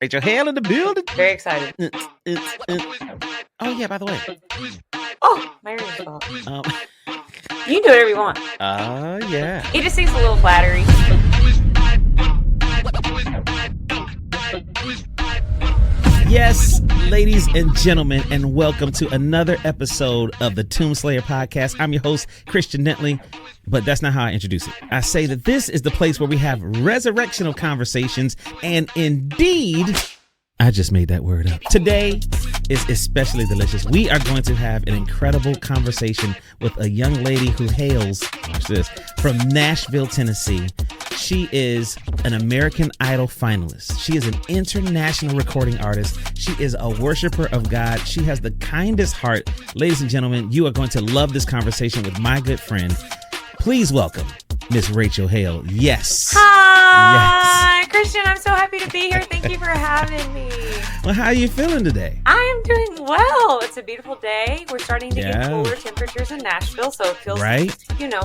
Rachel Hale in the building. Very excited. Oh yeah, by the way. Oh, Mary's fault. You Um, can do whatever you want. Yeah. He just needs a little flattery. Yes, ladies and gentlemen, and welcome to another episode of the Tombslayer podcast. I'm your host, Khristian Dentley, but that's not how I introduce it. I say that this is the place where we have resurrectional conversations, and indeed, I just made that word up. Today is especially delicious. We are going to have an incredible conversation with a young lady who hails, watch this, from Nashville, Tennessee. She is an American Idol finalist. She is an international recording artist. She is a worshiper of God. She has the kindest heart. Ladies and gentlemen, you are going to love this conversation with my good friend. Please welcome Miss Rachel Hale. Yes. Hi, Khristian. I'm so happy to be here. Thank you for having me. Well, how are you feeling today? I am doing well. It's a beautiful day. We're starting to get cooler temperatures in Nashville, so it feels,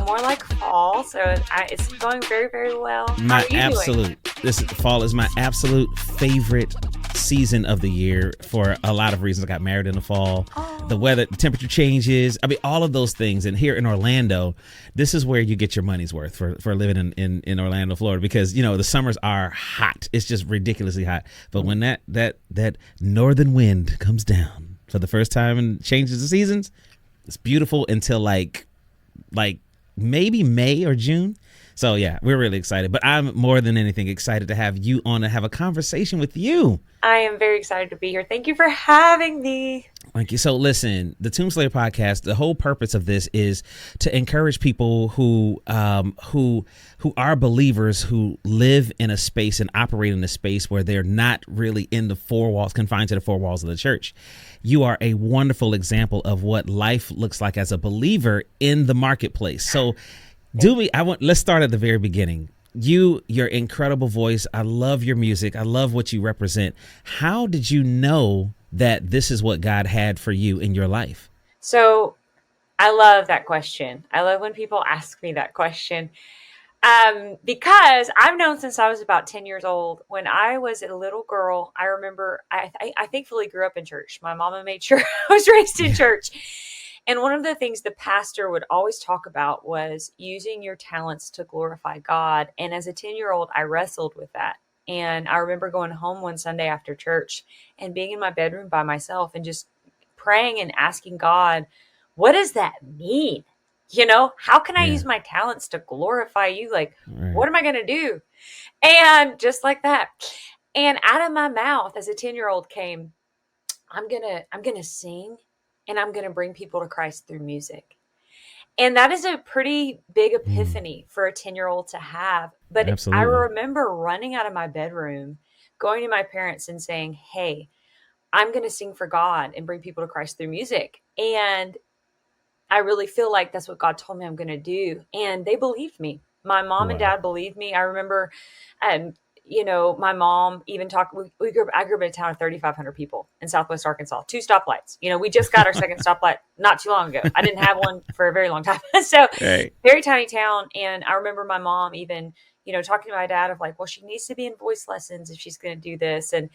more like fall. So it's going very, very well. How are you doing? This fall is my absolute favorite season of the year for a lot of reasons. I got married in the fall. The weather, the temperature changes. I mean, all of those things. And here in Orlando, this is where you get your money's worth for living in Orlando, Florida, because, the summers are hot. It's just ridiculously hot. But when that northern wind comes down for the first time and changes the seasons, it's beautiful until like maybe May or June. So yeah, we're really excited, but I'm more than anything excited to have you on and have a conversation with you. I am very excited to be here. Thank you for having me. Thank you. So listen, the Tombslayer podcast, the whole purpose of this is to encourage people who are believers, who live in a space and operate in a space where they're not really in the four walls, confined to the four walls of the church. You are a wonderful example of what life looks like as a believer in the marketplace. So let's start at the very beginning. Your incredible voice. I love your music. I love what you represent. How did you know that this is what God had for you in your life? So I love that question. I love when people ask me that question. Because I've known since I was about 10 years old. When I was a little girl, I remember I thankfully grew up in church. My mama made sure I was raised in church. And one of the things the pastor would always talk about was using your talents to glorify God. And as a 10-year-old, I wrestled with that. And I remember going home one Sunday after church and being in my bedroom by myself and just praying and asking God, what does that mean? How can I use my talents to glorify you? What am I going to do? And just like that. And out of my mouth as a 10-year-old came, I'm going to sing. And I'm going to bring people to Christ through music. And that is a pretty big epiphany for a 10-year-old to have. But absolutely. I remember running out of my bedroom, going to my parents and saying, hey, I'm going to sing for God and bring people to Christ through music. And I really feel like that's what God told me I'm going to do. And they believed me. My mom and dad believed me. I remember, my mom even talked, I grew up in a town of 3,500 people in Southwest Arkansas, 2 stoplights. We just got our second stoplight not too long ago. I didn't have one for a very long time. So very tiny town. And I remember my mom even, talking to my dad of well, she needs to be in voice lessons if she's going to do this. And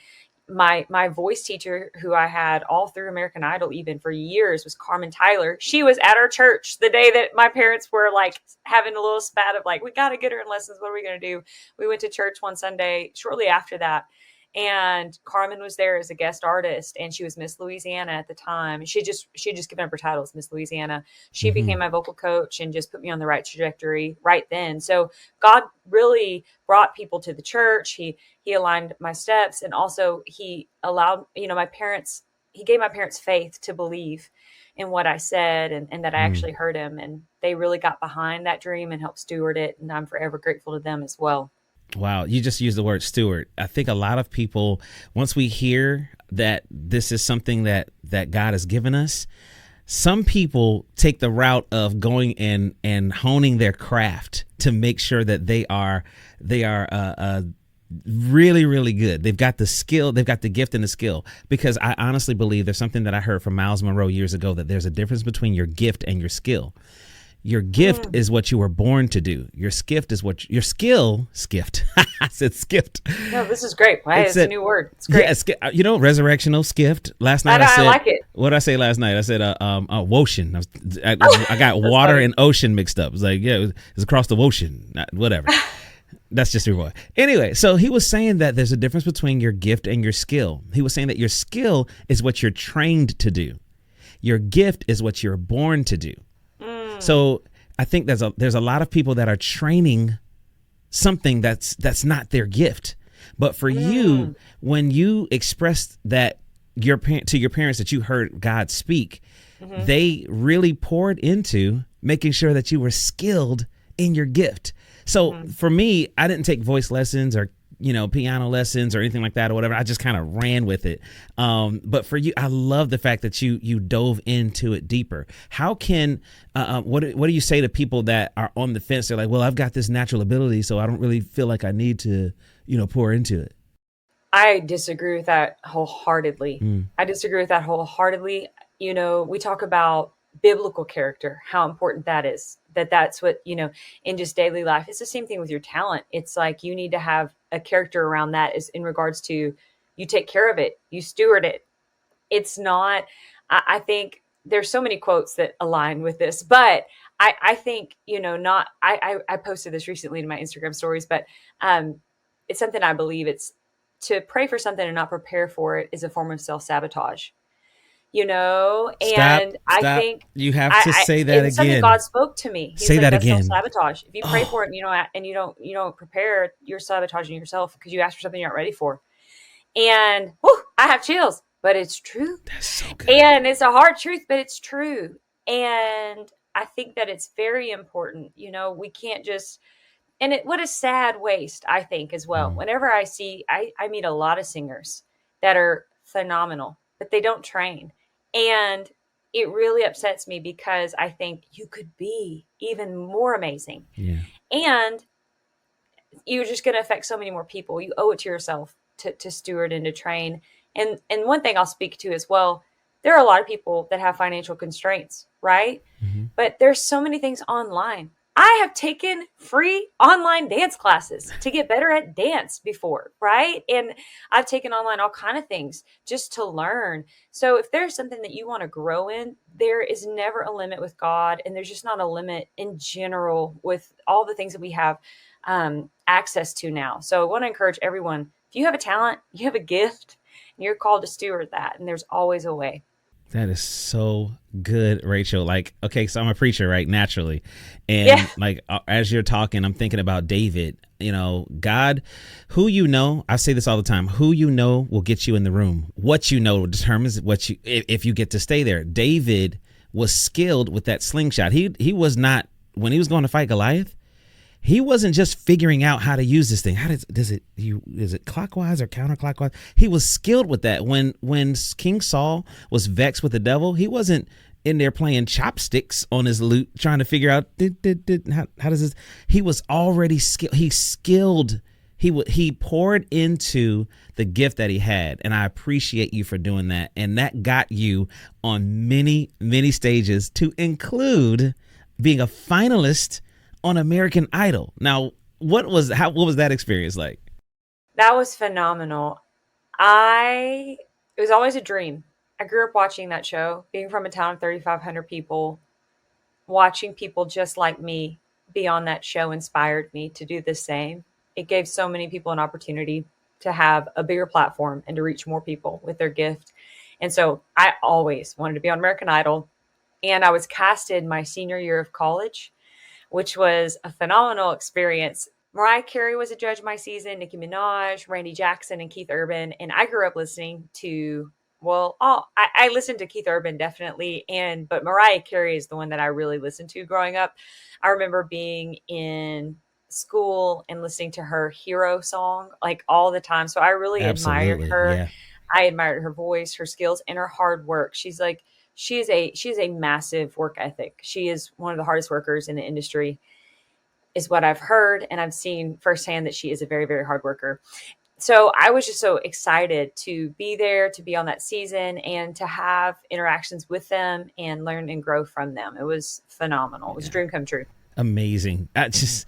my voice teacher, who I had all through American Idol, even for years, was Carmen Tyler. She was at our church the day that my parents were having a little spat of we got to get her in lessons. What are we going to do? We went to church one Sunday shortly after that. And Carmen was there as a guest artist, and she was Miss Louisiana at the time. She just given up her title as Miss Louisiana. She became my vocal coach and just put me on the right trajectory right then. So God really brought people to the church. He aligned my steps, and also he allowed, my parents, he gave my parents faith to believe in what I said and that I actually heard him. And they really got behind that dream and helped steward it. And I'm forever grateful to them as well. Wow. You just used the word steward. I think a lot of people, once we hear that this is something that God has given us, some people take the route of going and honing their craft to make sure that they are really, really good. They've got the skill, they've got the gift and the skill, because I honestly believe there's something that I heard from Miles Monroe years ago, that there's a difference between your gift and your skill. Your gift is what you were born to do. Your skift is what your skill, skift. I said skift. No, this is great. Hey, it's a new word. It's great. Yeah, resurrectional skift. Last night I said, like it. What did I say last night? I said, ocean. I got water funny. and ocean mixed up. It was like, it was across the ocean. Whatever. That's just your boy. Anyway, so he was saying that there's a difference between your gift and your skill. He was saying that your skill is what you're trained to do. Your gift is what you're born to do. So I think there's a lot of people that are training something that's not their gift. But for you, when you expressed that to your parents that you heard God speak, they really poured into making sure that you were skilled in your gift. So for me, I didn't take voice lessons or piano lessons or anything like that or whatever. I just kind of ran with it. But for you, I love the fact that you dove into it deeper. How can what do you say to people that are on the fence? They're like, well, I've got this natural ability, so I don't really feel like I need to pour into it. I disagree with that wholeheartedly. We talk about biblical character, how important that is. That's what, in just daily life. It's the same thing with your talent. It's like you need to have a character around that is in regards to you take care of it, you steward it. It's not, I think there's so many quotes that align with this, but I think, I posted this recently in my Instagram stories, but it's something I believe it's to pray for something and not prepare for it is a form of self-sabotage. Stop. I think you have to say that again. Something God spoke to me. Say that again. Self-sabotage. If you pray for it and you don't prepare, you're sabotaging yourself because you ask for something you're not ready for. And I have chills, but it's true. That's so good. And it's a hard truth, but it's true. And I think that it's very important. We can't just. And what a sad waste, I think, as well. Whenever I meet a lot of singers that are phenomenal, but they don't train. And it really upsets me because I think you could be even more amazing. Yeah. And you're just going to affect so many more people. You owe it to yourself to steward and to train. And one thing I'll speak to as well, there are a lot of people that have financial constraints, right? But there's so many things online. I have taken free online dance classes to get better at dance before, right? And I've taken online all kind of things just to learn. So if there's something that you want to grow in, there is never a limit with God. And there's just not a limit in general with all the things that we have access to now. So I want to encourage everyone, if you have a talent, you have a gift, and you're called to steward that. And there's always a way. That is so good, Rachel. Like, okay, so I'm a preacher, right? Naturally. And as you're talking, I'm thinking about David, God, I say this all the time, who will get you in the room. What determines if you get to stay there. David was skilled with that slingshot. He was not, when he was going to fight Goliath, he wasn't just figuring out how to use this thing. Is it clockwise or counterclockwise? He was skilled with that. When King Saul was vexed with the devil, he wasn't in there playing chopsticks on his lute trying to figure out how does this. He was already skilled. He poured into the gift that he had, and I appreciate you for doing that. And that got you on many, many stages, to include being a finalist on American Idol. Now, what was that experience like? That was phenomenal. It was always a dream. I grew up watching that show, being from a town of 3,500 people, watching people just like me be on that show inspired me to do the same. It gave so many people an opportunity to have a bigger platform and to reach more people with their gift. And so I always wanted to be on American Idol. And I was casted my senior year of college, which was a phenomenal experience. Mariah Carey was a judge my season, Nicki Minaj, Randy Jackson, and Keith Urban. And I grew up listening to, I listened to Keith Urban definitely, but Mariah Carey is the one that I really listened to growing up. I remember being in school and listening to her Hero song like all the time. So I really admired her. Yeah. I admired her voice, her skills, and her hard work. She is a massive work ethic. She is one of the hardest workers in the industry, is what I've heard. And I've seen firsthand that she is a very, very hard worker. so I was just so excited to be there, to be on that season, and to have interactions with them and learn and grow from them. It was phenomenal. It was a dream come true. Amazing. I just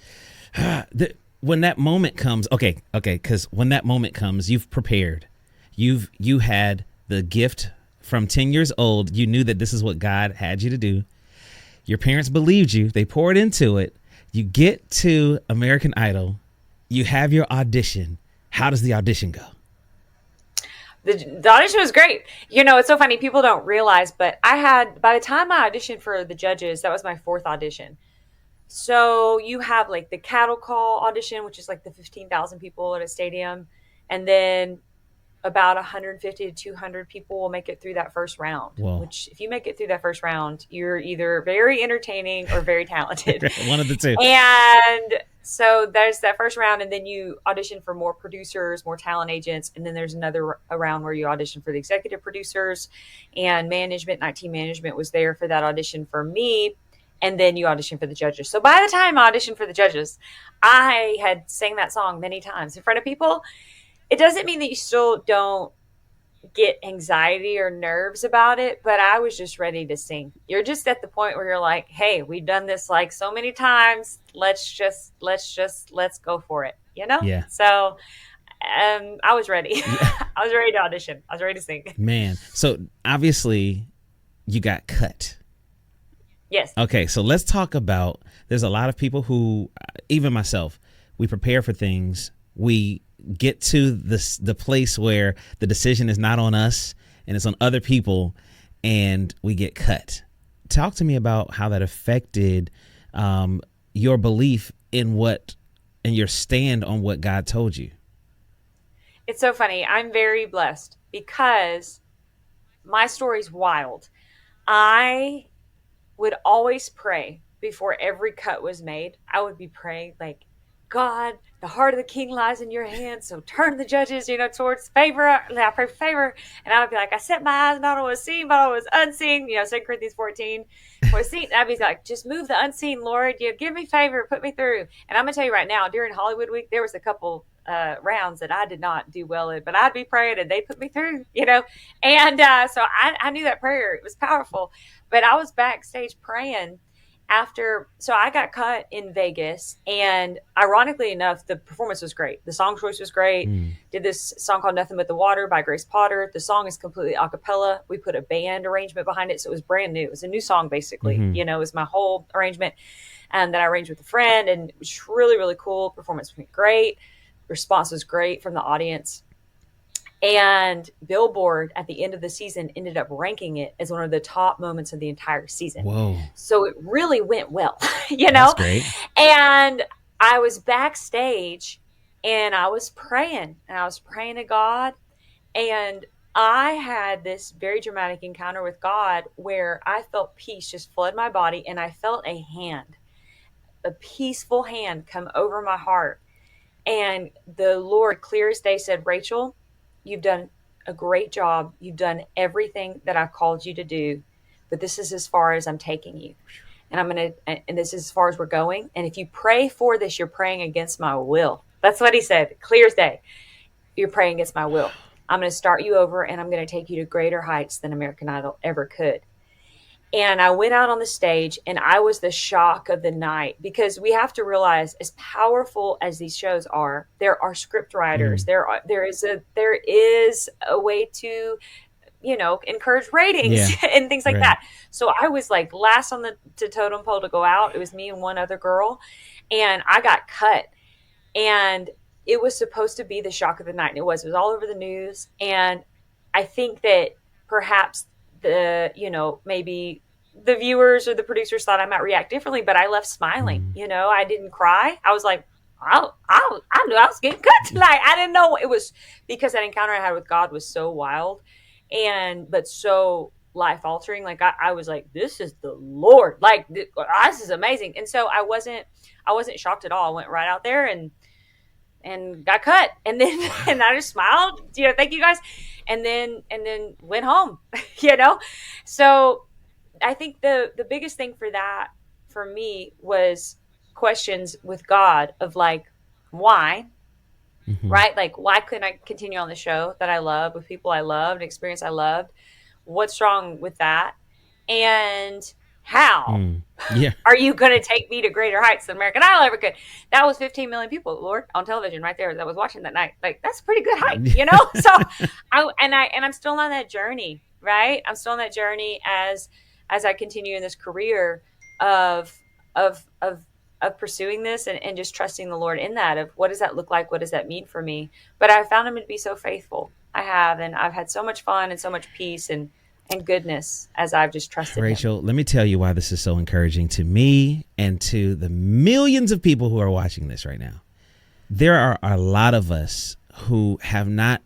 when that moment comes, okay, because when that moment comes, you've prepared. You had the gift from 10 years old. You knew that this is what God had you to do. Your parents believed you. They poured into it. You get to American Idol. You have your audition. How does the audition go? The audition was great. It's so funny. People don't realize, but by the time I auditioned for the judges, that was my fourth audition. So you have like the cattle call audition, which is like the 15,000 people at a stadium. And then about 150 to 200 people will make it through that first round. Whoa. Which if you make it through that first round, you're either very entertaining or very talented. One of the two. And so there's that first round, and then you audition for more producers, more talent agents. And then there's another round where you audition for the executive producers, and management, night team management was there for that audition for me. And then you audition for the judges. So by the time I auditioned for the judges, I had sang that song many times in front of people. It doesn't mean that you still don't get anxiety or nerves about it, but I was just ready to sing. You're just at the point where you're like, hey, we've done this like so many times. Let's go for it, Yeah. So I was ready. Yeah. I was ready to audition. I was ready to sing. Man, so obviously you got cut. Yes. Okay, so let's talk about, there's a lot of people who, even myself, we prepare for things. We get to the place where the decision is not on us and it's on other people, and we get cut. Talk to me about how that affected your belief in and your stand on what God told you. It's so funny. I'm very blessed because my story's wild. I would always pray before every cut was made. I would be praying like, God, the heart of the king lies in your hands. So turn the judges, towards favor. I pray for favor. And I would be like, I set my eyes not on what was seen, but on what was unseen. 2 Corinthians 14. Was seen. I'd be like, just move the unseen, Lord. Give me favor, put me through. And I'm going to tell you right now, during Hollywood Week, there was a couple rounds that I did not do well in, but I'd be praying and they put me through, And so I knew that prayer. It was powerful. But I was backstage praying so I got cut in Vegas, and ironically enough, the performance was great. The song choice was great. Did this song called Nothing But the Water by Grace Potter. The song is completely a cappella. We put a band arrangement behind it, so it was brand new. It was a new song, basically. It was my whole arrangement that I arranged with a friend, and it was really, really cool. Performance went great. Response was great from the audience. And Billboard at the end of the season ended up ranking it as one of the top moments of the entire season. Whoa. So it really went well, That's great. And I was backstage and I was praying to God. And I had this very dramatic encounter with God where I felt peace just flood my body. And I felt a peaceful hand come over my heart. And the Lord, clear as day, said, Rachel, you've done a great job. You've done everything that I've called you to do, but this is as far as I'm taking you. And this is as far as we're going. And if you pray for this, you're praying against my will. That's what he said, clear as day. You're praying against my will. I'm going to start you over, and I'm going to take you to greater heights than American Idol ever could. And I went out on the stage, and I was the shock of the night, because we have to realize, as powerful as these shows are, there are script writers. There is a way to, encourage ratings and things like that. So I was like last on the totem pole to go out. It was me and one other girl, and I got cut. And it was supposed to be the shock of the night. And it was all over the news. And I think that perhaps maybe the viewers or the producers thought I might react differently, but I left smiling. I didn't cry. I was like, I knew I was getting cut. Like, I didn't know it was, because that encounter I had with God was so wild but so life altering. Like I was like, this is the Lord. Like, this is amazing. And so I wasn't shocked at all. I went right out there and got cut. And then, and I just smiled, thank you guys. And then went home, So I think the biggest thing for me was questions with God of like, why? right? Like, why couldn't I continue on the show that I love with people I loved, experience I loved? What's wrong with that? And how Yeah. are you going to take me to greater heights than American Idol ever could? That was 15 million people, Lord, on television right there that was watching that night. Like, that's a pretty good height, you know? So I'm still on that journey, right? I'm still on that journey as I continue in this career of pursuing this and just trusting the Lord in that, of what does that look like? What does that mean for me? But I found him to be so faithful. I have, and I've had so much fun and so much peace and goodness as I've just trusted Rachel, him. let me tell you why this is so encouraging to me and to the millions of people who are watching this right now. There are a lot of us who have not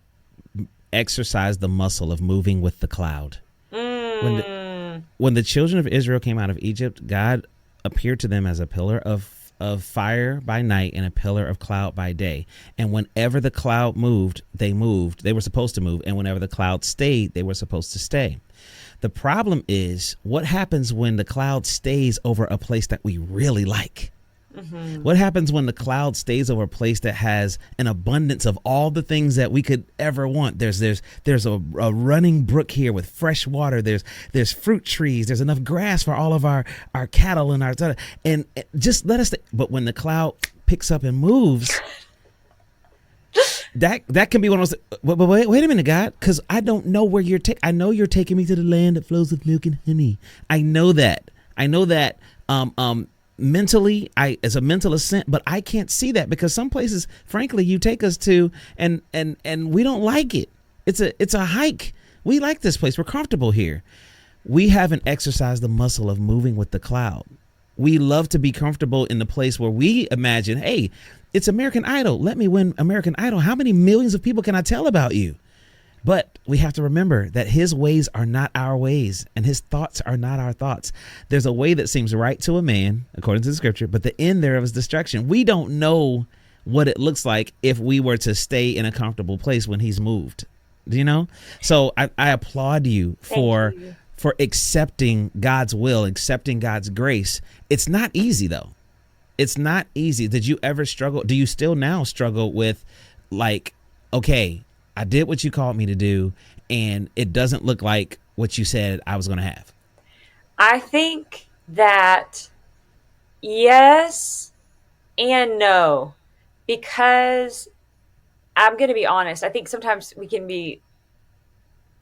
exercised the muscle of moving with the cloud. When the children of Israel came out of Egypt, God appeared to them as a pillar of fire by night and a pillar of cloud by day. And whenever the cloud moved. They were supposed to move. And whenever the cloud stayed, they were supposed to stay. The problem is, what happens when the cloud stays over a place that we really like? What happens when the cloud stays over a place that has an abundance of all the things that we could ever want? There's a running brook here with fresh water. There's fruit trees. There's enough grass for all of our cattle and just let us. But when the cloud picks up and moves, that can be one of those. But wait a minute, God, because I don't know where you're taking. I know you're taking me to the land that flows with milk and honey. I know that. Mentally, as a mental assent, but I can't see that because some places, frankly, you take us to and we don't like it. It's a hike. We like this place. We're comfortable here. We haven't exercised the muscle of moving with the cloud. We love to be comfortable in the place where we imagine, hey, it's American Idol. Let me win American Idol. How many millions of people can I tell about you? But we have to remember that his ways are not our ways and his thoughts are not our thoughts. There's a way that seems right to a man, according to the scripture, but the end thereof is destruction. We don't know what it looks like if we were to stay in a comfortable place when he's moved. Do you know? So I applaud you for accepting God's will, accepting God's grace. It's not easy, though. It's not easy. Did you ever struggle? Do you still now struggle with, like, okay, I did what you called me to do, and it doesn't look like what you said I was going to have? I think that yes and no, because I'm going to be honest. I think sometimes we can be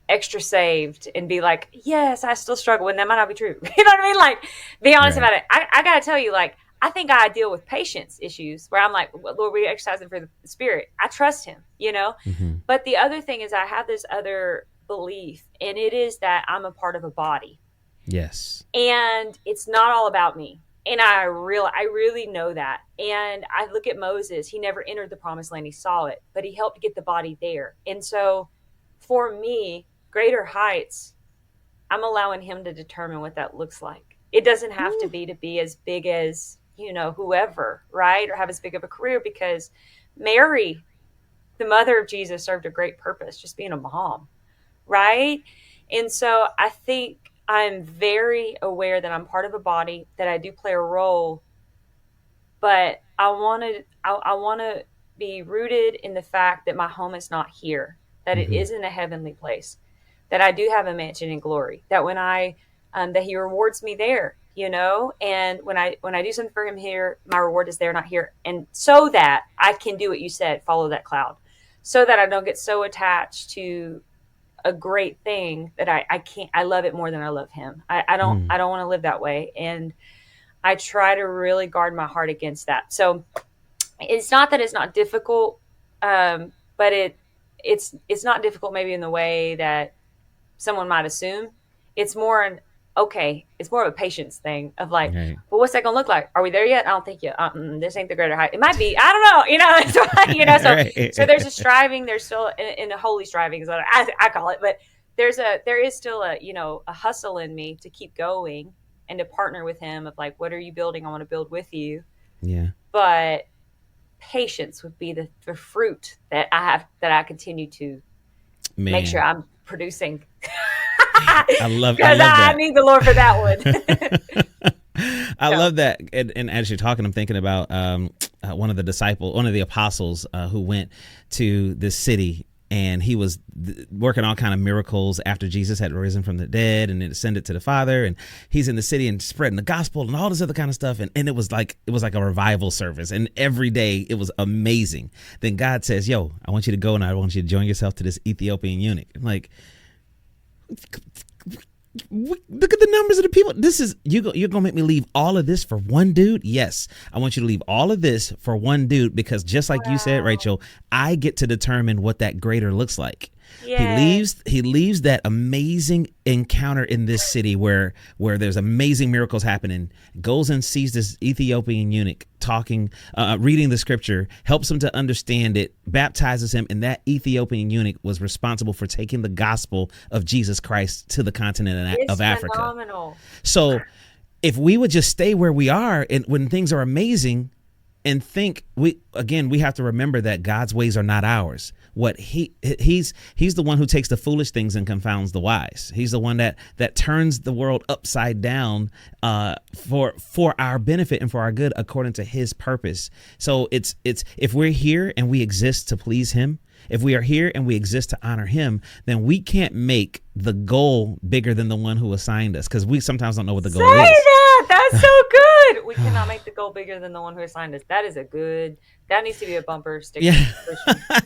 extra saved and be like, yes, I still struggle, and that might not be true. You know what I mean? Like, be honest about it. I got to tell you, like, I think I deal with patience issues where I'm like, Lord, we're exercising for the Spirit. I trust him, you know? But the other thing is I have this other belief, and it is that I'm a part of a body. Yes. And it's not all about me. And I really know that. And I look at Moses. He never entered the promised land. He saw it, but he helped get the body there. And so for me, greater heights, I'm allowing him to determine what that looks like. It doesn't have to be as big as, you know, whoever, right? Or have as big of a career, because Mary, the mother of Jesus, served a great purpose, just being a mom, right? And so I think I'm very aware that I'm part of a body, that I do play a role, but I want to be rooted in the fact that my home is not here, that it is in a heavenly place, that I do have a mansion in glory, that when that he rewards me there, you know, and when I do something for him here, my reward is there, not here. And so that I can do what you said, follow that cloud, so that I don't get so attached to a great thing that I love it more than I love him. I don't want to live that way. And I try to really guard my heart against that. So it's not that it's not difficult, but it's not difficult maybe in the way that someone might assume. It's more it's more of a patience thing of like, well, what's that going to look like? Are we there yet? I don't think yet. This ain't the greater height. It might be. I don't know. You know, you know. So there's a striving. There's still in a holy striving is what I call it. But there is still a hustle in me to keep going and to partner with him of like, what are you building? I want to build with you. Yeah. But patience would be the fruit that I continue to make sure I'm producing. I love because that. I need the Lord for that one. I love that. And as you're talking, I'm thinking about one of the apostles who went to this city, and he was working all kind of miracles after Jesus had risen from the dead and it ascended to the Father, and he's in the city and spreading the gospel and all this other kind of stuff, and it was like a revival service, and every day it was amazing. Then God says, yo, I want you to go and I want you to join yourself to this Ethiopian eunuch. I'm like, look at the numbers of the people. This is you're gonna make me leave all of this for one dude? Yes, I want you to leave all of this for one dude, because just like you said, Rachel, I get to determine what that greater looks like. Yeah. He leaves that amazing encounter in this city where there's amazing miracles happening, goes and sees this Ethiopian eunuch talking, reading the scripture, helps him to understand it, baptizes him, and that Ethiopian eunuch was responsible for taking the gospel of Jesus Christ to the continent of Africa. Phenomenal. So if we would just stay where we are and when things are amazing, and think, we have to remember that God's ways are not ours. What he's the one who takes the foolish things and confounds the wise. He's the one that turns the world upside down for our benefit and for our good, according to his purpose. So it's if we're here and we exist to please him, if we are here and we exist to honor him, then we can't make the goal bigger than the one who assigned us, because we sometimes don't know what the goal is. Say that! That's so good! We cannot make the goal bigger than the one who assigned us. That needs to be a bumper sticker. Yeah.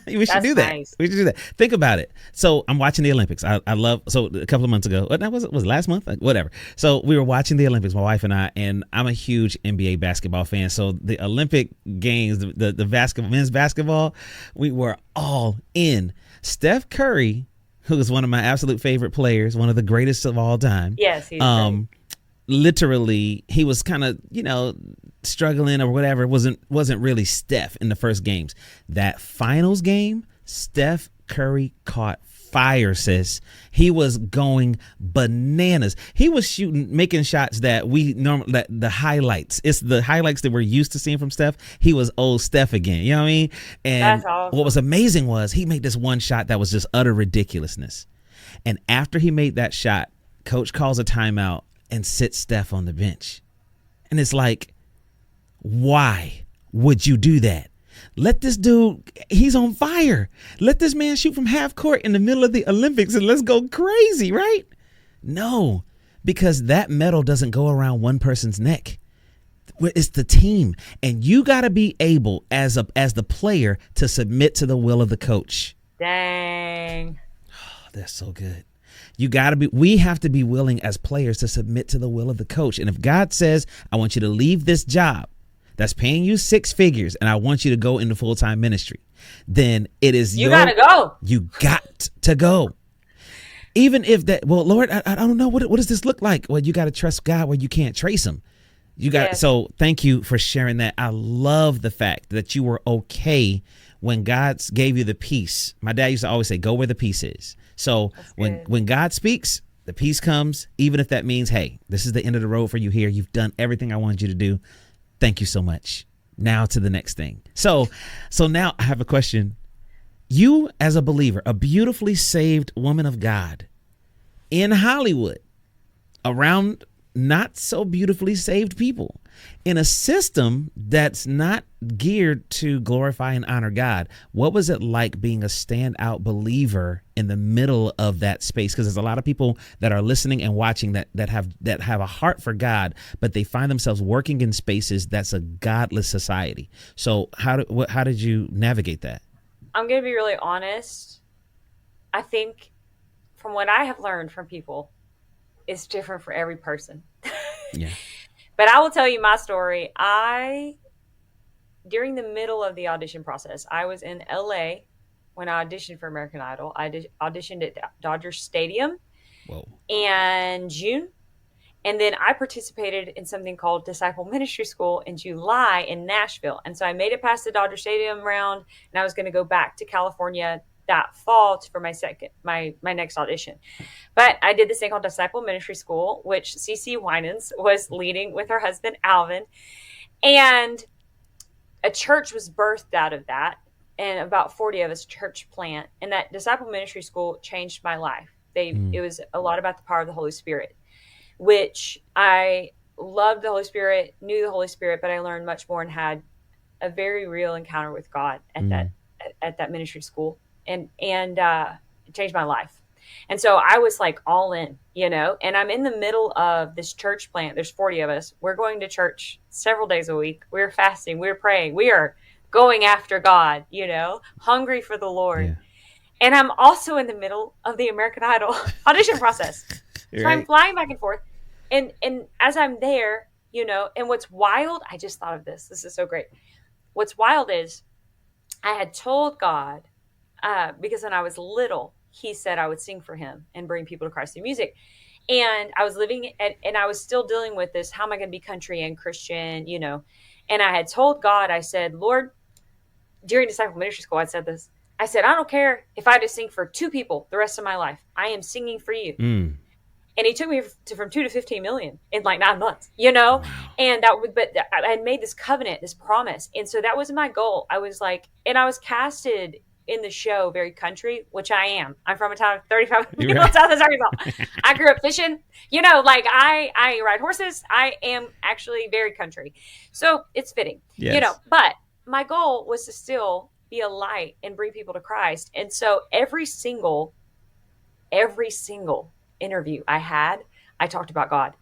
We should do that. Nice. We should do that. Think about it. So I'm watching the Olympics. I love, so a couple of months ago, was it last month? Whatever. So we were watching the Olympics, my wife and I, and I'm a huge NBA basketball fan. So the Olympic games, the men's basketball, we were all in. Steph Curry, who is one of my absolute favorite players, one of the greatest of all time. Yes, he's literally, he was kind of, struggling or whatever. Wasn't really Steph in the first games. That finals game, Steph Curry caught fire, sis. He was going bananas. He was making shots that the highlights. It's the highlights that we're used to seeing from Steph. He was old Steph again. You know what I mean? And that's awesome. What was amazing was he made this one shot that was just utter ridiculousness. And after he made that shot, coach calls a timeout and sits Steph on the bench. And it's like, why would you do that? Let this dude, he's on fire. Let this man shoot from half court in the middle of the Olympics and let's go crazy, right? No, because that medal doesn't go around one person's neck. It's the team. And you got to be able as the player to submit to the will of the coach. Dang. Oh, that's so good. We have to be willing as players to submit to the will of the coach. And if God says, I want you to leave this job that's paying you 6 figures and I want you to go into full-time ministry, then it is you gotta go. You got to go. Even if that, well, Lord, I don't know. What does this look like? Well, you got to trust God where you can't trace him. So thank you for sharing that. I love the fact that you were okay when God gave you the peace. My dad used to always say, go where the peace is. So when God speaks, the peace comes, even if that means, hey, this is the end of the road for you here. You've done everything I wanted you to do. Thank you so much. Now to the next thing. So now I have a question. You as a believer, a beautifully saved woman of God in Hollywood, around not so beautifully saved people, in a system that's not geared to glorify and honor God. What was it like being a standout believer in the middle of that space? Because there's a lot of people that are listening and watching that have a heart for God, but they find themselves working in spaces that's a godless society. So how did you navigate that? I'm going to be really honest. I think from what I have learned from people, it's different for every person. Yeah. But I will tell you my story. During the middle of the audition process, I was in LA when I auditioned for American Idol. I auditioned at Dodger Stadium in June. And then I participated in something called Disciple Ministry School in July in Nashville. And so I made it past the Dodger Stadium round, and I was going to go back to California that fall for my next audition. But I did this thing called Disciple Ministry School, which CeCe Winans was leading with her husband, Alvin. And a church was birthed out of that. And about 40 of us church plant. And that Disciple Ministry School changed my life. It was a lot about the power of the Holy Spirit, which I loved the Holy Spirit, knew the Holy Spirit, but I learned much more and had a very real encounter with God at that ministry school, and it changed my life. And so I was like all in, and I'm in the middle of this church plant. There's 40 of us. We're going to church several days a week. We're fasting. We're praying. We are going after God, hungry for the Lord. Yeah. And I'm also in the middle of the American Idol audition process. So Right. I'm flying back and forth. And as I'm there, and what's wild, I just thought of this. This is so great. What's wild is I had told God, because when I was little, he said I would sing for him and bring people to Christ through music. And I was living and I was still dealing with this, how am I going to be country and Christian, And I had told God, I said, Lord, during disciple ministry school, I said this. I said, I don't care if I just sing for 2 people the rest of my life. I am singing for you. Mm. And he took me from 2 to 15 million in like 9 months, And but I had made this covenant, this promise. And so that was my goal. I was like, and I was casted in the show very country, which I am. I'm from a town of 35 people in Southwest Arkansas. I grew up fishing, like I ride horses. I am actually very country. So it's fitting, but my goal was to still be a light and bring people to Christ. And so every single interview I had, I talked about God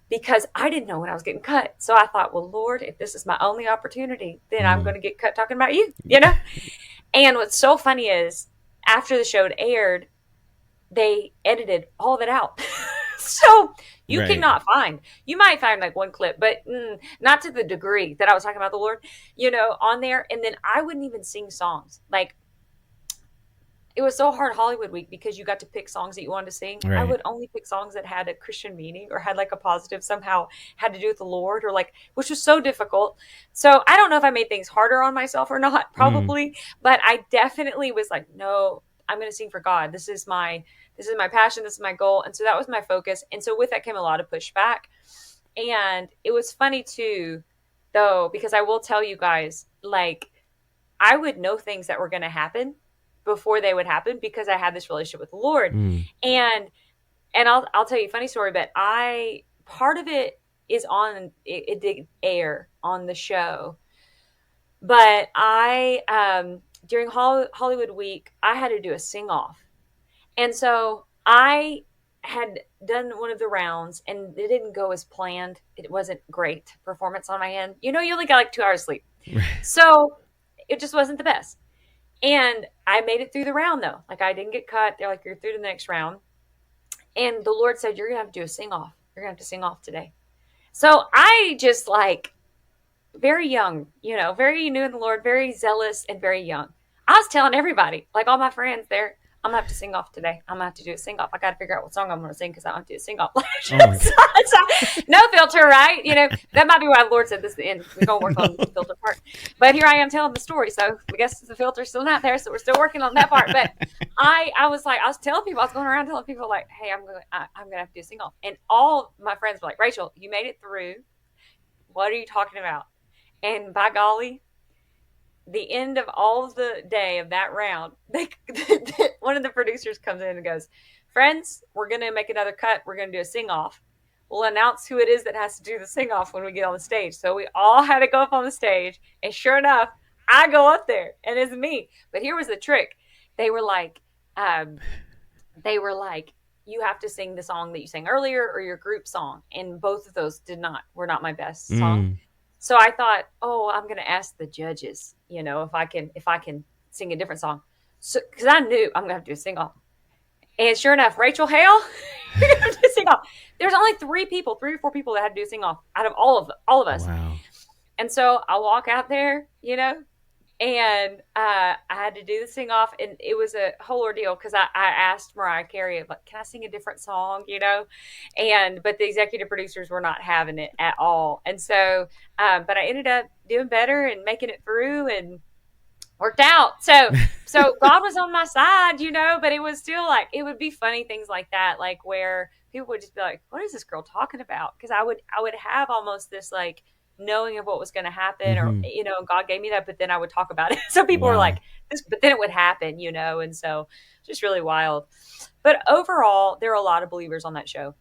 because I didn't know when I was getting cut. So I thought, well, Lord, if this is my only opportunity, then I'm going to get cut talking about you, And what's so funny is after the show had aired, they edited all of it out. So you cannot you might find like one clip, but not to the degree that I was talking about the Lord, on there. And then I wouldn't even sing songs. Like, it was so hard Hollywood week because you got to pick songs that you wanted to sing. Right. I would only pick songs that had a Christian meaning or had like a positive, somehow had to do with the Lord, or like, which was so difficult. So I don't know if I made things harder on myself or not, probably, but I definitely was like, no, I'm going to sing for God. This is my passion. This is my goal. And so that was my focus. And so with that came a lot of pushback. And it was funny too, though, because I will tell you guys, like, I would know things that were going to happen before they would happen because I had this relationship with the Lord. And I'll tell you a funny story, but part of it is it did air on the show, but during Hollywood week, I had to do a sing off. And so I had done one of the rounds and it didn't go as planned. It wasn't great performance on my end. You only got like 2 hours sleep. So it just wasn't the best. And I made it through the round though. Like, I didn't get cut. They're like, you're through to the next round. And the Lord said, you're going to have to do a sing off. You're going to have to sing off today. So I just like, very young, very new in the Lord, very zealous and very young. I was telling everybody, like all my friends there, I'm going to have to sing off today. I'm going to have to do a sing off. I got to figure out what song I'm going to sing because I don't have to do a sing off. No filter, right? That might be why the Lord said this is the end. We're going to work on the filter part. But here I am telling the story. So I guess the filter's still not there. So we're still working on that part. But I was telling people, I was going around telling people like, hey, I'm going to have to do a sing off. And all my friends were like, Rachel, you made it through. What are you talking about? And by golly, the end of all of the day of that round, one of the producers comes in and goes, friends, we're going to make another cut. We're going to do a sing-off. We'll announce who it is that has to do the sing-off when we get on the stage. So we all had to go up on the stage. And sure enough, I go up there and it's me. But here was the trick. They were like, you have to sing the song that you sang earlier or your group song. And both of those were not my best song. So I thought, I'm going to ask the judges, if I can sing a different song. So, because I knew I'm going to have to do a sing off. And sure enough, Rachel, Hale, you're going to have to do a sing off. There's only 3 or 4 people that had to do a sing off out of all of us. Wow. And so I walk out there, and I had to do the sing off, and it was a whole ordeal because I asked Mariah Carey, like, can I sing a different song, but the executive producers were not having it at all. And so, but I ended up doing better and making it through and worked out. So God was on my side, but it was still like, it would be funny things like that, like where people would just be like, what is this girl talking about? Because I would have almost this like knowing of what was going to happen, or God gave me that, but then I would talk about it. So people were like this, but then it would happen, and so just really wild. But overall, there are a lot of believers on that show.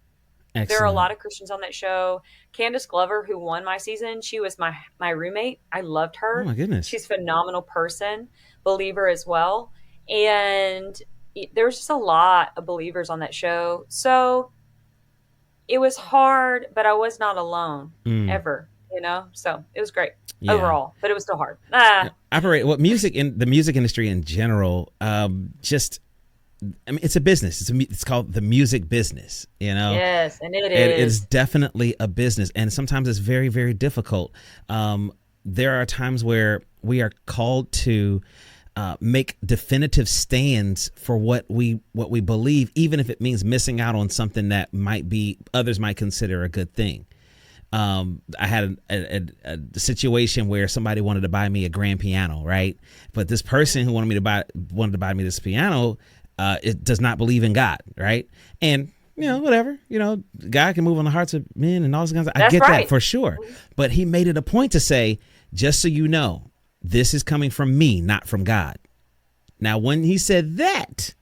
There are a Excellent. lot of Christians on that show. Candace Glover, who won my season, she was my roommate. I loved Oh her. my goodness. She's a phenomenal person, believer as well. And there's just a lot of believers on that show. So it was hard, but I was not alone Mm, ever, you know? So it was great yeah. overall, but it was still hard. Operate what music in the music industry in general. Just I mean, it's a business. It's called the music business. You know, Yes, and it it is is. definitely a business, and sometimes it's very, very difficult. There are times where we are called to make definitive stands for what we believe, even if it means missing out on something that might be others might consider a good thing. I had a situation where somebody wanted to buy me a grand piano, right? But this person who wanted to buy me this piano, it does not believe in God, right? And whatever, God can move on the hearts of men and all those kinds of. I That's get that right. for sure. But he made it a point to say, just so you know, this is coming from me, not from God. Now, when he said that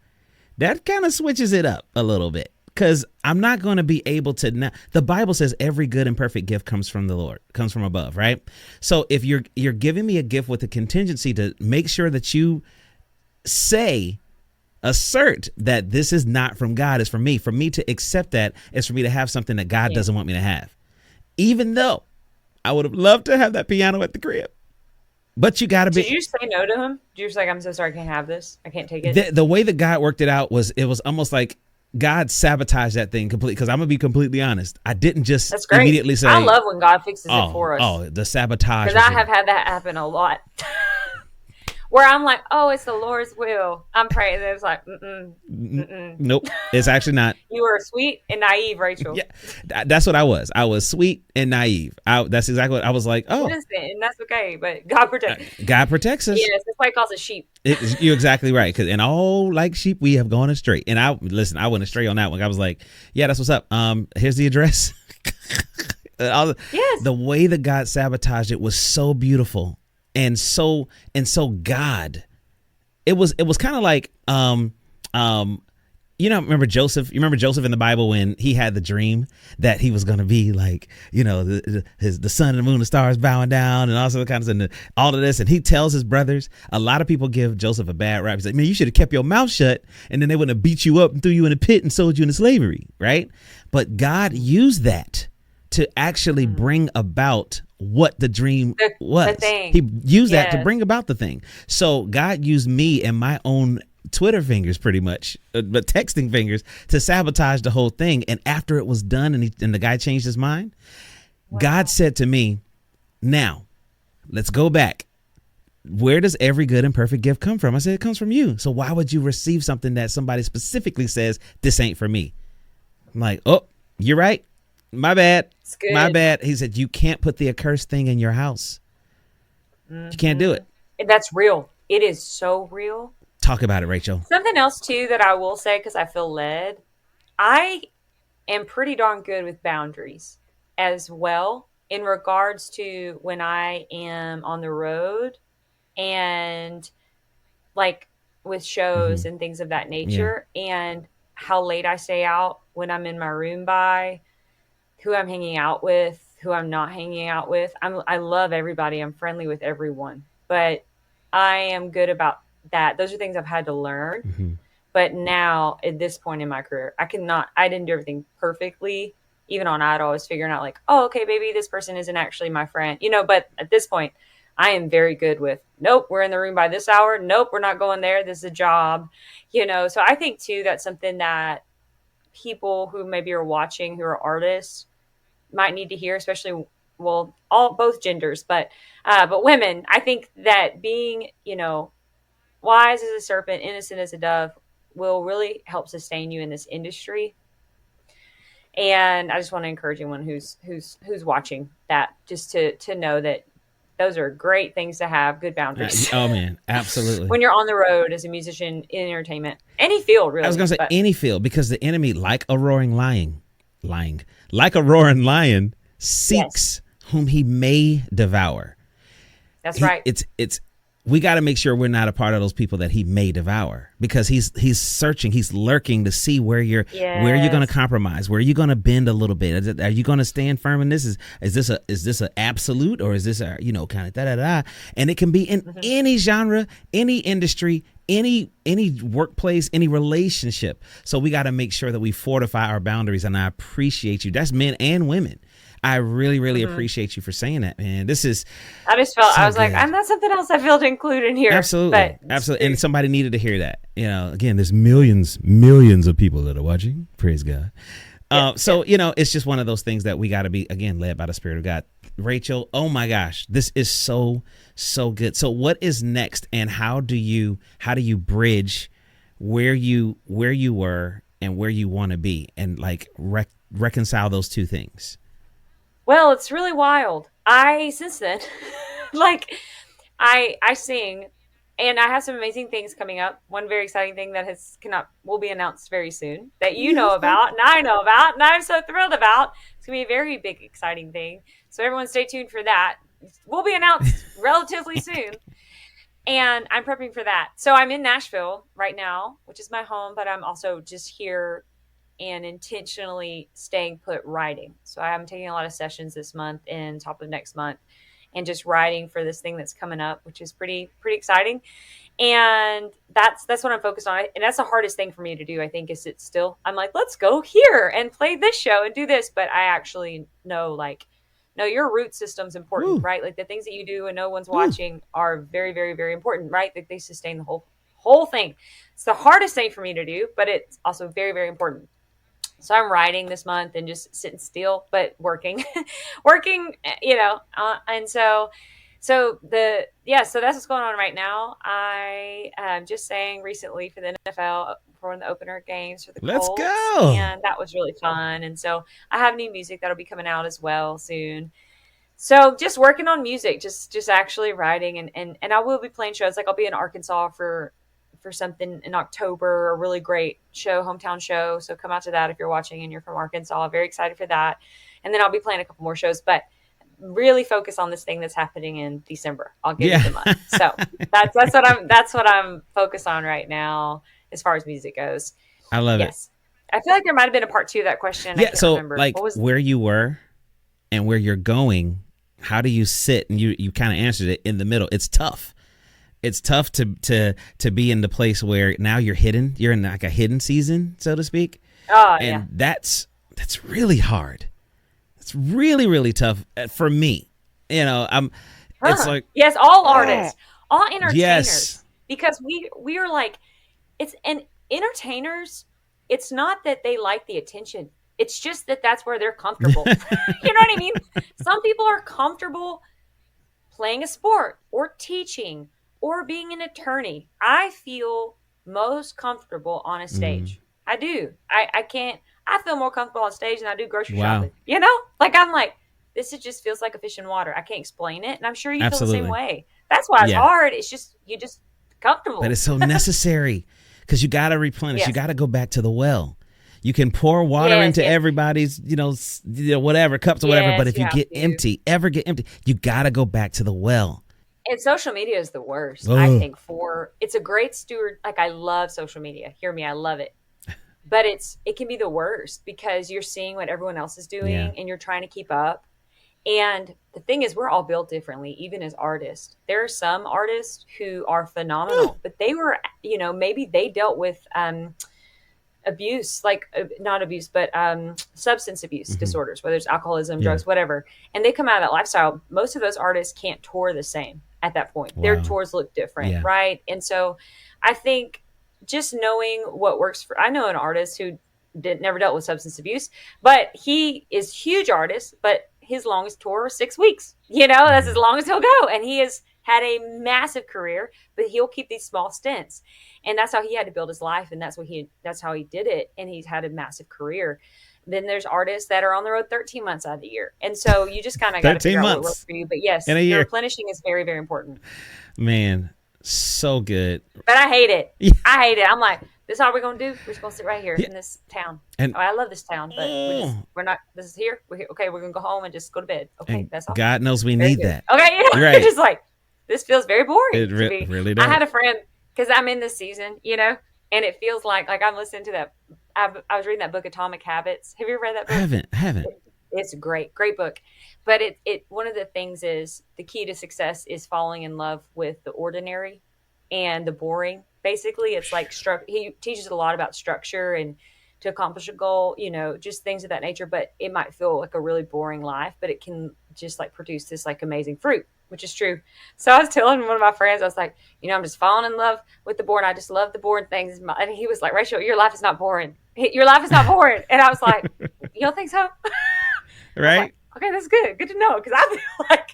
kind of switches it up a little bit. Because I'm not going to be able to now. The Bible says every good and perfect gift comes from the Lord, comes from above, right? So if you're giving me a gift with a contingency to make sure that you assert that this is not from God, it's from me. For me to accept that is for me to have something that God doesn't want me to have. Even though I would have loved to have that piano at the crib. But you got to be. Did you say no to him? Did you just like, I'm so sorry, I can't have this. I can't take it. The way that God worked it out was almost like God sabotaged that thing completely. Because I'm gonna be completely honest, I didn't just That's great. immediately say, I love when God fixes it for us. "Oh, the sabotage." Because I have had that happen a lot. Where I'm like, oh, it's the Lord's will. I'm praying. And it's like, Nope, it's actually not. You were sweet and naive, Rachel. Yeah, that's what I was. I was sweet and naive. That's exactly what I was like. Oh, innocent, and that's okay. But God protects. God protects us. Yes, that's why He calls us sheep. You're exactly right. Because and all like sheep, we have gone astray. And I went astray on that one. I was like, yeah, that's what's up. Here's the address. Yes. The way that God sabotaged it was so beautiful. And so God, it was kind of like, remember Joseph? You remember Joseph in the Bible when he had the dream that he was going to be like, the sun and the moon, the stars bowing down and all sorts of kinds of all of this. And he tells his brothers, a lot of people give Joseph a bad rap. He's like, man, you should have kept your mouth shut and then they wouldn't have beat you up and threw you in a pit and sold you into slavery. Right. But God used that to actually bring about what the dream was. The thing. He used that to bring about the thing. So God used me and my own Twitter fingers, pretty much, but texting fingers, to sabotage the whole thing. And after it was done and the guy changed his mind, God said to me, now, let's go back. Where does every good and perfect gift come from? I said, it comes from you. So why would you receive something that somebody specifically says, this ain't for me? I'm like, oh, you're right. My bad. My bad. He said, you can't put the accursed thing in your house. You can't do it. That's real. It is so real. Talk about it, Rachel. Something else, too, that I will say, because I feel led. I am pretty darn good with boundaries as well in regards to when I am on the road and like with shows and things of that nature, and how late I stay out, when I'm in my room by, who I'm hanging out with, who I'm not hanging out with. I love everybody. I'm friendly with everyone, but I am good about that. Those are things I've had to learn. But now at this point in my career, I didn't do everything perfectly. Even on Idol, I was figuring out like, oh, okay, maybe this person isn't actually my friend, but at this point I am very good with, nope, we're in the room by this hour. Nope, we're not going there. This is a job, So I think too, that's something that people who maybe are watching, who are artists, might need to hear, especially, both genders, but women. I think that being, wise as a serpent, innocent as a dove, will really help sustain you in this industry. And I just want to encourage anyone who's watching that, just to know that those are great things to have, good boundaries. Oh man, absolutely. When you're on the road as a musician in entertainment, any field really. I was going to say any field, because the enemy, like a roaring lion, seeks whom he may devour. That's right. It's we got to make sure we're not a part of those people that he may devour, because he's searching, he's lurking to see where you're going to compromise, where you're going to bend a little bit. Are you going to stand firm in this? Is this a absolute, or is this a, kind of da. And it can be in any genre, any industry, any workplace, any relationship. So we got to make sure that we fortify our boundaries. And I appreciate you. That's men and women. I really, really appreciate you for saying that, man. This is. I just felt, so I was good. like, I'm not something else I feel to include in here. Absolutely. Absolutely. And somebody needed to hear that. Again, there's millions of people that are watching. Praise God. So, it's just one of those things that we got to be, again, led by the Spirit of God. Rachel, oh my gosh, this is so good. So what is next, and how do you bridge where you were and where you want to be, and like reconcile those two things? Well, it's really wild. Since then, I sing, and I have some amazing things coming up. One very exciting thing that will be announced very soon, that you know about and I know about, and I'm so thrilled about. It's going to be a very big, exciting thing. So everyone stay tuned for that. Will be announced relatively soon. And I'm prepping for that. So I'm in Nashville right now, which is my home, but I'm also just here and intentionally staying put writing. So I'm taking a lot of sessions this month and top of next month, and just writing for this thing that's coming up, which is pretty exciting. And that's what I'm focused on. And that's the hardest thing for me to do, I think, is sit still. I'm like, let's go here and play this show and do this. But I actually know, no, your root system's important, right? Like the things that you do and no one's watching are very, very, very important, right? Like they sustain the whole thing. It's the hardest thing for me to do, but it's also very, very important. So I'm writing this month and just sitting still, but working, and so that's what's going on right now. I just sang recently for the NFL for one of the opener games for the Colts. Let's go. And that was really fun. And so I have new music that'll be coming out as well soon. So just working on music, just actually writing, and I will be playing shows. Like I'll be in Arkansas for something in October, a really great show, hometown show. So come out to that if you're watching and you're from Arkansas. Very excited for that. And then I'll be playing a couple more shows, but really focus on this thing that's happening in December. I'll give it the month. So that's what I'm focused on right now as far as music goes. I love it. I feel like there might have been a part 2 of that question. Yeah. So like where you were and where you're going, how do you sit? And you kind of answered it in the middle. It's tough. It's tough to be in the place where now you're hidden. You're in like a hidden season, so to speak. Oh, and that's really hard. It's really, really tough for me. It's like, yes, all artists, all entertainers, yes, because we are like, entertainers. It's not that they like the attention. It's just that's where they're comfortable. You know what I mean? Some people are comfortable playing a sport or teaching or being an attorney. I feel most comfortable on a stage. I do. I feel more comfortable on stage than I do grocery shopping. I'm like, this just feels like a fish in water. I can't explain it. And I'm sure you feel the same way. That's why it's hard. It's just, you're just comfortable. But it's so necessary, because you got to replenish. Yes. You got to go back to the well. You can pour water into everybody's, whatever, cups or whatever. But if you get empty, you got to go back to the well. And social media is the worst, I think, it's a great steward. Like, I love social media. Hear me, I love it. But it can be the worst, because you're seeing what everyone else is doing and you're trying to keep up. And the thing is, we're all built differently, even as artists. There are some artists who are phenomenal, but they were, maybe they dealt with abuse, not abuse, but substance abuse disorders, whether it's alcoholism, drugs, whatever. And they come out of that lifestyle. Most of those artists can't tour the same at that point. Wow. Their tours look different, right? And so I think just knowing what works I know an artist who never dealt with substance abuse, but he is a huge artist, but his longest tour was 6 weeks. That's as long as he'll go. And he has had a massive career, but he'll keep these small stints. And that's how he had to build his life. And that's how he did it. And he's had a massive career. Then there's artists that are on the road 13 months out of the year. And so you just kind of got to figure out what works for you. But yes, the replenishing is very, very important. Man, so good. But I hate it. I hate it. I'm like, this is all we're going to do. We're just going to sit right here in this town. And I love this town, but we're not, this is here. We're here. Okay, we're going to go home and just go to bed. Okay, that's all. God knows we need that. Okay, right. Just like, this feels very boring to me. Really I does. had a friend, because I'm in this season, and it feels like I'm listening to that. I was reading that book, Atomic Habits. Have you ever read that I book? haven't. I haven't. It's a great book. But it one of the things is the key to success is falling in love with the ordinary and the boring. Basically, it's like he teaches a lot about structure and to accomplish a goal, just things of that nature. But it might feel like a really boring life, but it can just like produce this like amazing fruit, which is true. So I was telling one of my friends, I was like, I'm just falling in love with the boring. I just love the boring things. And he was like, Rachel, your life is not boring. Your life is not boring. And I was like, you don't think so? Right? Like, okay, that's good. Good to know, because I feel like,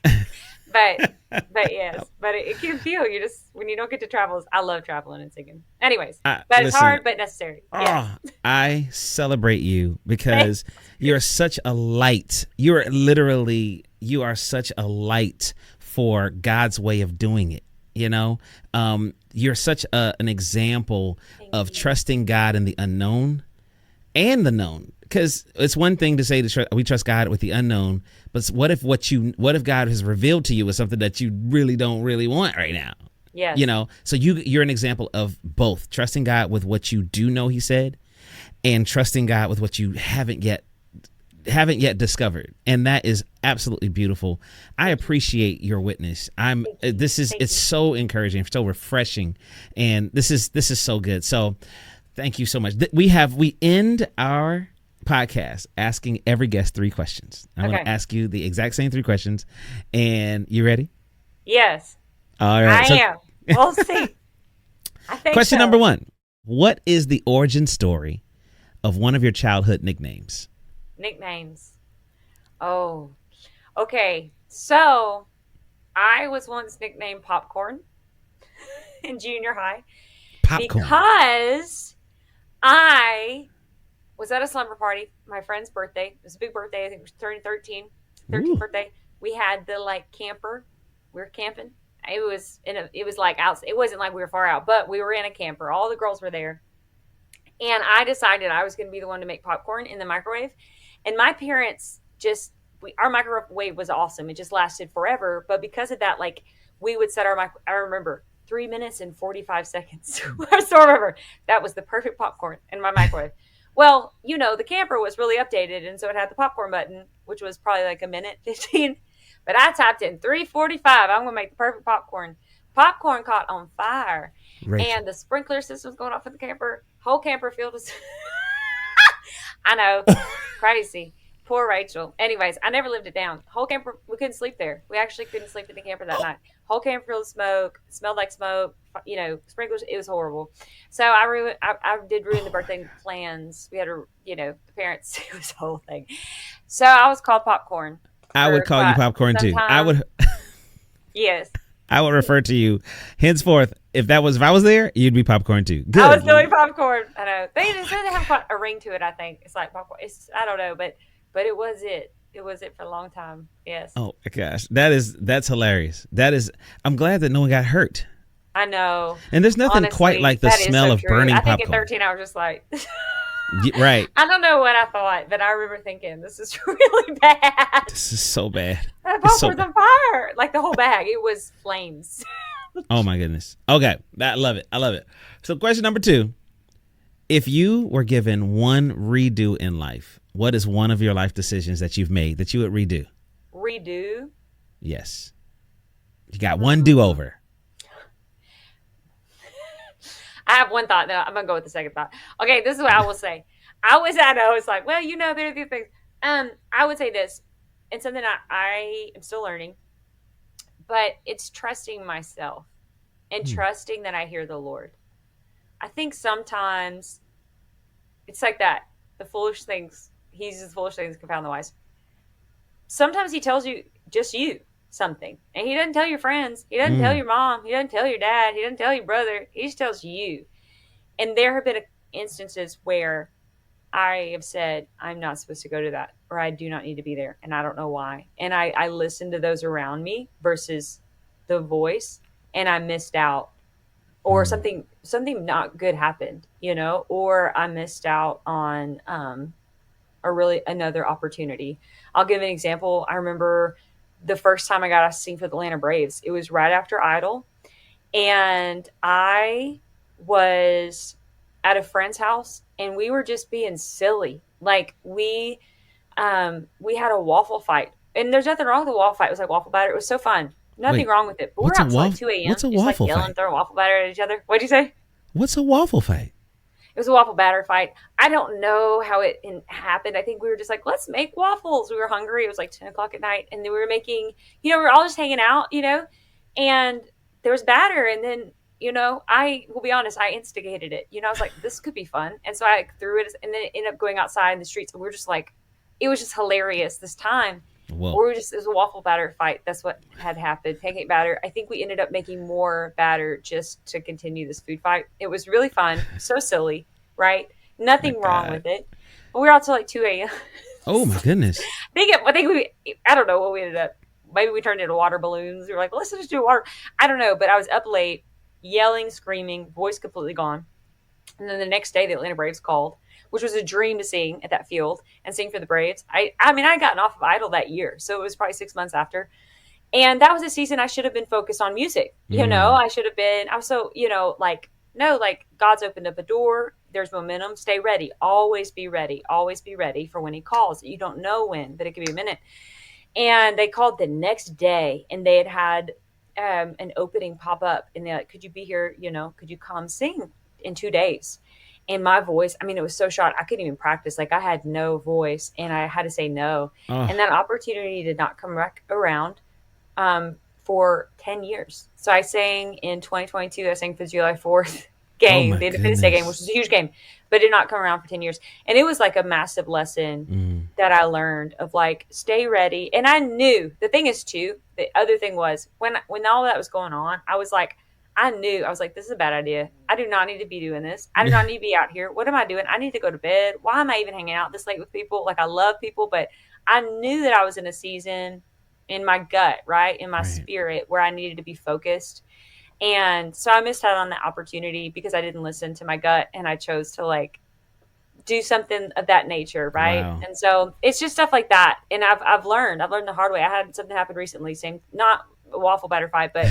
but yes, but it can feel you just when you don't get to travel. I love traveling and singing. Anyways, but it's listen, hard but necessary. Oh, I celebrate you because you're such a light. You are such a light for God's way of doing it. You're such an example of trusting God in the unknown and the known. Because it's one thing to say we trust God with the unknown, but what if God has revealed to you is something that you really don't really want right now? Yes. So you're an example of both trusting God with what you do know He said, and trusting God with what you haven't yet discovered, and that is absolutely beautiful. I appreciate your witness. It's so encouraging, so refreshing, and this is so good. So thank you so much. We end our podcast asking every guest 3 questions. I'm going to ask you the exact same 3 questions, and you ready? Yes. All right. I am. We'll see. I think question so. number 1. What is the origin story of one of your childhood nicknames? Nicknames. Oh, okay. So I was once nicknamed Popcorn in junior high. Popcorn. Because I was at a slumber party, my friend's birthday. It was a big birthday. I think it was 13th birthday. We had the camper. We were camping. It was like out. It wasn't like we were far out, but we were in a camper. All the girls were there. And I decided I was going to be the one to make popcorn in the microwave. And my parents our microwave was awesome. It just lasted forever. But because of that, we would set I remember 3 minutes and 45 seconds. I still remember that was the perfect popcorn in my microwave. Well, the camper was really updated. And so it had the popcorn button, which was probably like a minute 15. But I typed in 3:45. I'm going to make the perfect popcorn. Popcorn caught on fire. Rachel. And the sprinkler system was going off in the camper. Whole camper filled with... I know. Crazy. Poor Rachel. Anyways, I never lived it down. Whole camper, we couldn't sleep there. We actually couldn't sleep in the camper that night. Whole camper filled with smoke. Smelled like smoke. Sprinklers. It was horrible. So I did ruin the birthday plans. We had the parents. It was a whole thing. So I was called Popcorn. I would call you Popcorn too. I would. Yes. I would refer to you henceforth. If I was there, you'd be Popcorn too. Good. I was doing Popcorn. I know they have quite a ring to it. I think it's like popcorn. I don't know, but it was it. It was it for a long time. Yes. Oh my gosh, that's hilarious. I'm glad that no one got hurt. I know. And there's nothing quite like the smell of burning popcorn. I think at 13 I was just like. Right. I don't know what I thought, but I remember thinking, this is really bad. This is so bad. That popcorn's on fire. Like the whole bag. It was flames. Oh my goodness. Okay. I love it. So question number 2. If you were given one redo in life, what is one of your life decisions that you've made that you would redo? Redo? Yes. You got one do-over. I have one thought. No, I'm going to go with the second thought. Okay, this is what I will say. I know it's like, well, there are these things. I would say this, and something I am still learning, but it's trusting myself and trusting that I hear the Lord. I think sometimes it's like that. The foolish things, he uses foolish things to confound the wise. Sometimes he tells you, just you, something. And he doesn't tell your friends. He doesn't tell your mom. He doesn't tell your dad. He doesn't tell your brother. He just tells you. And there have been instances where I have said, I'm not supposed to go to that, or I do not need to be there, and I don't know why. And I listened to those around me versus the voice, and I missed out. Or something not good happened, or I missed out on another opportunity. I'll give an example. I remember the first time I got asked to sing for the Atlanta Braves. It was right after Idol, and I was at a friend's house, and we were just being silly. Like we had a waffle fight, and there's nothing wrong with the waffle fight. It was like waffle batter. It was so fun. Nothing Wait, wrong with it. But we're what's a out till like waffle? 2 a.m. What's a just like waffle yelling, fight? throwing waffle batter at each other. What'd you say? What's a waffle fight? It was a waffle batter fight. I don't know how it happened. I think we were just like, let's make waffles. We were hungry. It was like 10 o'clock at night. And then we were making, we were all just hanging out, and there was batter. And then, I will be honest, I instigated it. I was like, this could be fun. And so I threw it, and then it ended up going outside in the streets. And we were just like, it was just hilarious this time. Whoa. Or it was a waffle batter fight. That's what had happened. Pancake batter. I think we ended up making more batter just to continue this food fight. It was really fun. So silly, right? Nothing wrong with it. But we were out till like 2 a.m. Oh my goodness. I don't know what we ended up. Maybe we turned into water balloons. We were like, let's just do water. I don't know. But I was up late, yelling, screaming, voice completely gone. And then the next day, the Atlanta Braves called, which was a dream to sing at that field and sing for the Braves. I had gotten off of Idol that year, so it was probably 6 months after. And that was a season I should have been focused on music. I should have been, I was so, God's opened up a door. There's momentum. Stay ready. Always be ready. Always be ready for when he calls. You don't know when, but it could be a minute. And they called the next day, and they had an opening pop up, and they're like, could you be here? Could you come sing in 2 days? And my voice, it was so shot. I couldn't even practice. Like, I had no voice, and I had to say no. Oh. And that opportunity did not come back around for 10 years. So I sang in 2022. I sang for the July 4th game, the Independence Day game, which was a huge game, but it did not come around for 10 years. And it was like a massive lesson that I learned of like, stay ready. And I knew, the thing is too, the other thing was when all that was going on, I was like, this is a bad idea. I do not need to be doing this. I do not need to be out here. What am I doing? I need to go to bed. Why am I even hanging out this late with people? Like, I love people, but I knew that I was in a season in my gut, right? In my spirit where I needed to be focused. And so I missed out on that opportunity because I didn't listen to my gut, and I chose to like do something of that nature. Right. Wow. And so it's just stuff like that. And I've learned the hard way. I had something happen recently, not a waffle batter fight, but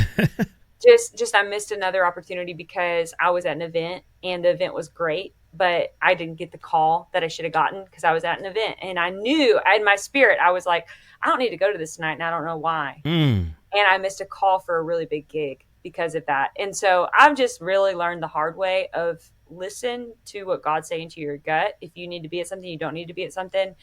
just I missed another opportunity because I was at an event, and the event was great, but I didn't get the call that I should have gotten because I was at an event. And I knew in my spirit, I was like, I don't need to go to this tonight, and I don't know why. And I missed a call for a really big gig because of that. And so I've just really learned the hard way of listen to what God's saying to your gut. If you need to be at something, you don't need to be at something.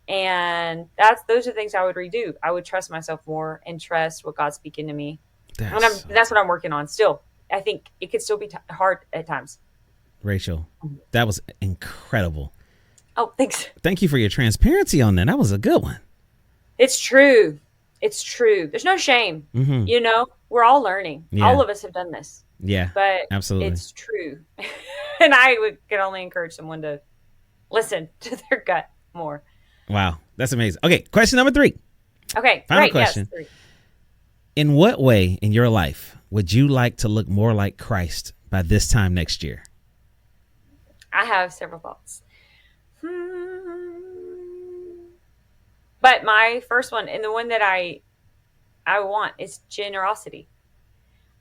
And those are things I would redo. I would trust myself more and trust what God's speaking to me. That's what I'm working on still. I think it could still be hard at times. Rachel, that was incredible. Oh, thanks. Thank you for your transparency on that. That was a good one. It's true. It's true. There's no shame. We're all learning. Yeah. All of us have done this. Yeah, but absolutely. It's true. And I could only encourage someone to listen to their gut more. Wow. That's amazing. Okay. Question number 3. Okay. Final question. Yes, 3. In what way in your life would you like to look more like Christ by this time next year? I have several thoughts. But my first one, and the one that I want, is generosity.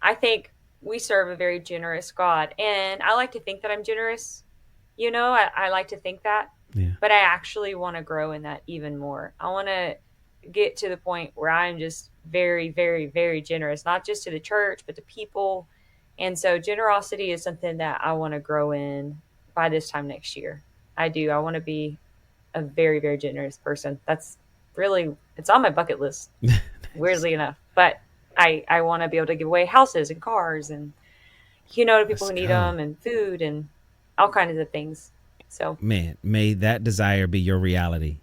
I think we serve a very generous God, and I like to think that I'm generous. I like to think that, but I actually want to grow in that even more. I want to get to the point where I'm just very, very, very generous, not just to the church, but to people. And so generosity is something that I want to grow in by this time next year. I do. I want to be a very, very generous person. That's really, it's on my bucket list, weirdly enough. But I want to be able to give away houses and cars and, to people who need them, and food and all kinds of things. So, man, may that desire be your reality.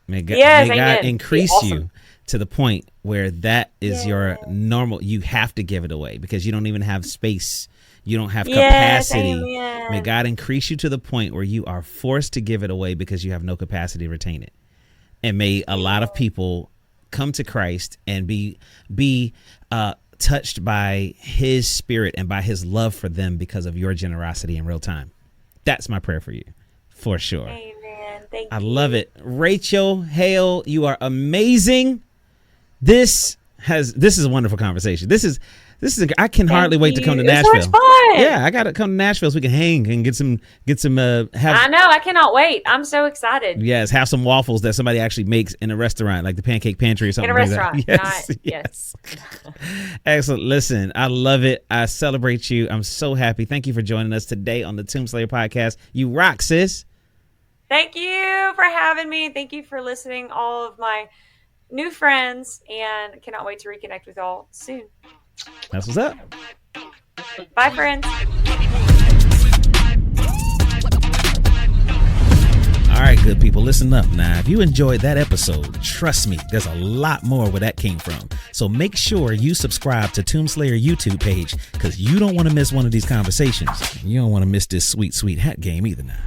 May God increase you to the point where that is your normal. You have to give it away because you don't even have space. You don't have capacity. May God increase you to the point where you are forced to give it away because you have no capacity to retain it. And may a lot of people come to Christ and be touched by his spirit and by his love for them because of your generosity in real time. That's my prayer for you, for sure. Amen. Thank you. I love it. Rachel, Hale, you are amazing. This is a wonderful conversation. I can hardly wait to come to Nashville. So much fun. Yeah, I got to come to Nashville so we can hang and get some I know, I cannot wait. I'm so excited. Yes, have some waffles that somebody actually makes in a restaurant, like the Pancake Pantry or something. In a restaurant. Like that. Yes. Excellent. Listen, I love it. I celebrate you. I'm so happy. Thank you for joining us today on the Tombslayer podcast. You rock, sis. Thank you for having me. Thank you for listening, all of my new friends, and cannot wait to reconnect with y'all soon. That's what's up. Bye, friends. All right, good people, listen up now. If you enjoyed that episode, trust me, there's a lot more where that came from. So make sure you subscribe to Tombslayer YouTube page, because you don't want to miss one of these conversations. You don't want to miss this sweet, sweet hat game either now.